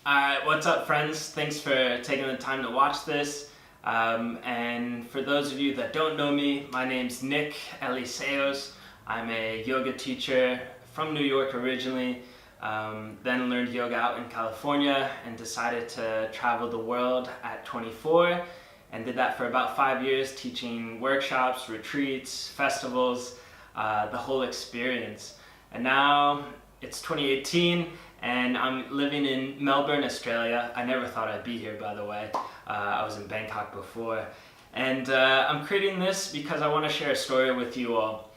Alright, what's up, friends? Thanks for taking the time to watch this. And for those of you that don't know me, my name's Nick Eliseos. I'm a yoga teacher from New York originally, then learned yoga out in California and decided to travel the world at 24 and did that for about 5 years, teaching workshops, retreats, festivals, the whole experience. And now it's 2018 and I'm living in Melbourne, Australia. I never thought I'd be here, by the way. I was in Bangkok before. And I'm creating this because I want to share a story with you all.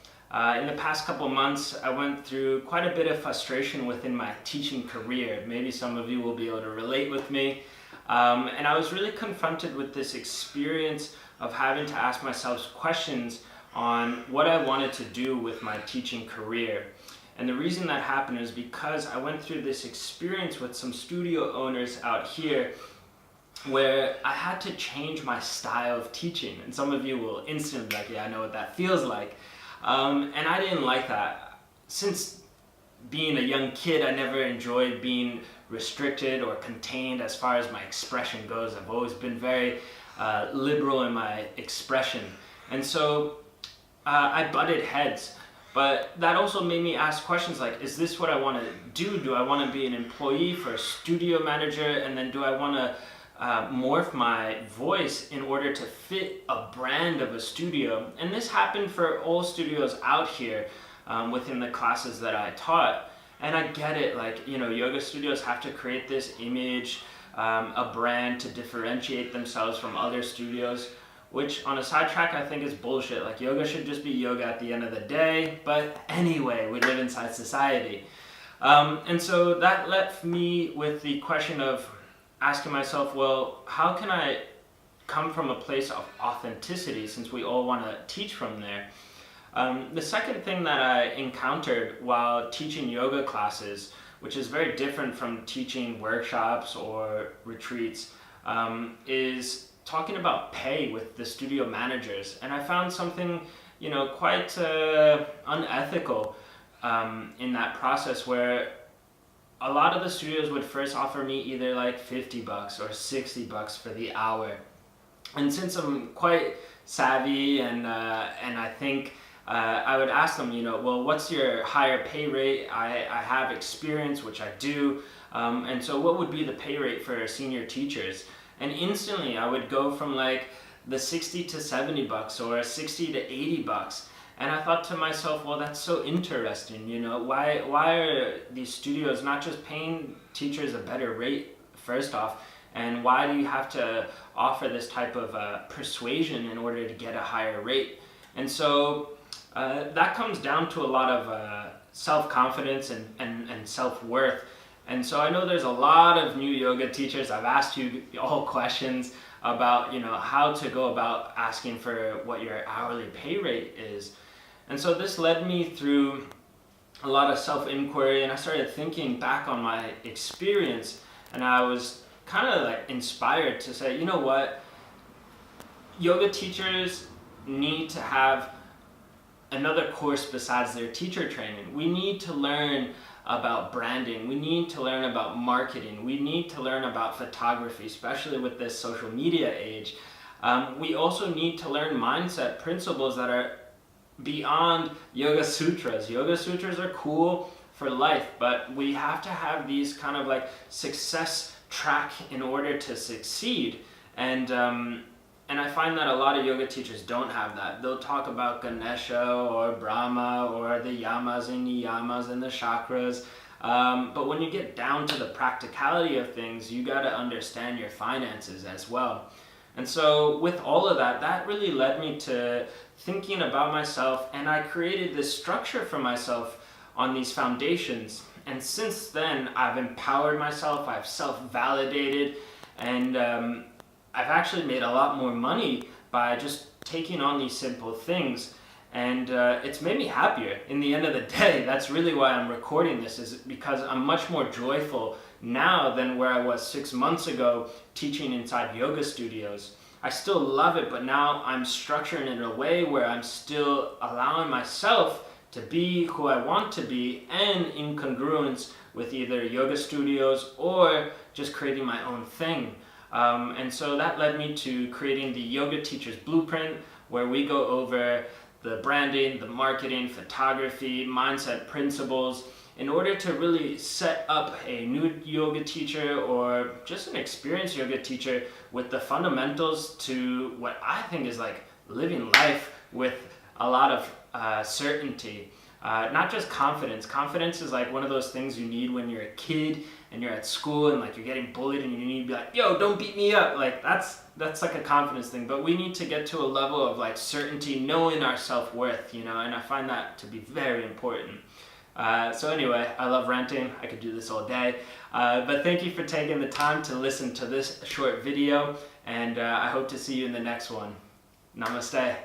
In the past couple months, I went through quite a bit of frustration within my teaching career. Maybe some of you will be able to relate with me. And I was really confronted with this experience of having to ask myself questions on what I wanted to do with my teaching career. And the reason that happened is because I went through this experience with some studio owners out here where I had to change my style of teaching. And some of you will instantly be like, yeah, I know what that feels like. And I didn't like that. Since being a young kid, I never enjoyed being restricted or contained as far as my expression goes. I've always been very liberal in my expression. And so I butted heads. But that also made me ask questions like, is this what I want to do? Do I want to be an employee for a studio manager? And then do I want to morph my voice in order to fit a brand of a studio? And this happened for all studios out here within the classes that I taught. And I get it, like, yoga studios have to create this image, a brand to differentiate themselves from other studios, which on a sidetrack I think is bullshit. Like, yoga should just be yoga at the end of the day. But anyway, we live inside society. And so that left me with the question of asking myself, well, how can I come from a place of authenticity since we all want to teach from there? The second thing that I encountered while teaching yoga classes, which is very different from teaching workshops or retreats, is talking about pay with the studio managers. And I found something, quite unethical in that process, where a lot of the studios would first offer me either like $50 or $60 for the hour. And since I'm quite savvy and I think I would ask them, well, what's your higher pay rate? I have experience, which I do. And so what would be the pay rate for senior teachers? And instantly I would go from like the 60 to $70 or 60 to $80. And I thought to myself, well, that's so interesting, why are these studios not just paying teachers a better rate first off, and why do you have to offer this type of persuasion in order to get a higher rate? And so that comes down to a lot of self-confidence and self-worth. And so I know there's a lot of new yoga teachers. I've asked you all questions about, how to go about asking for what your hourly pay rate is. And so this led me through a lot of self-inquiry, and I started thinking back on my experience, and I was kind of like inspired to say, you know what? Yoga teachers need to have another course besides their teacher training. We need to learn about branding. We need to learn about marketing. We need to learn about photography, especially with this social media age. We also need to learn mindset principles that are beyond Yoga Sutras. Yoga Sutras are cool for life, but we have to have these kind of like success track in order to succeed. And I find that a lot of yoga teachers don't have that. They'll talk about Ganesha or Brahma or the yamas and niyamas and the chakras. But when you get down to the practicality of things, you got to understand your finances as well. And so with all of that, that really led me to thinking about myself, and I created this structure for myself on these foundations. And since then, I've empowered myself, I've self-validated, and I've actually made a lot more money by just taking on these simple things. And it's made me happier in the end of the day. That's really why I'm recording this, is because I'm much more joyful now than where I was 6 months ago teaching inside yoga studios. I still love it, but now I'm structuring it in a way where I'm still allowing myself to be who I want to be, and in congruence with either yoga studios or just creating my own thing. And so that led me to creating the Yoga Teacher's Blueprint, where we go over the branding, the marketing, photography, mindset principles in order to really set up a new yoga teacher or just an experienced yoga teacher with the fundamentals to what I think is like living life with a lot of certainty. Not just confidence. Confidence is like one of those things you need when you're a kid and you're at school and like you're getting bullied and you need to be like, yo, don't beat me up. Like that's like a confidence thing. But we need to get to a level of like certainty, knowing our self-worth, and I find that to be very important. So anyway, I love ranting. I could do this all day. But thank you for taking the time to listen to this short video, and I hope to see you in the next one. Namaste.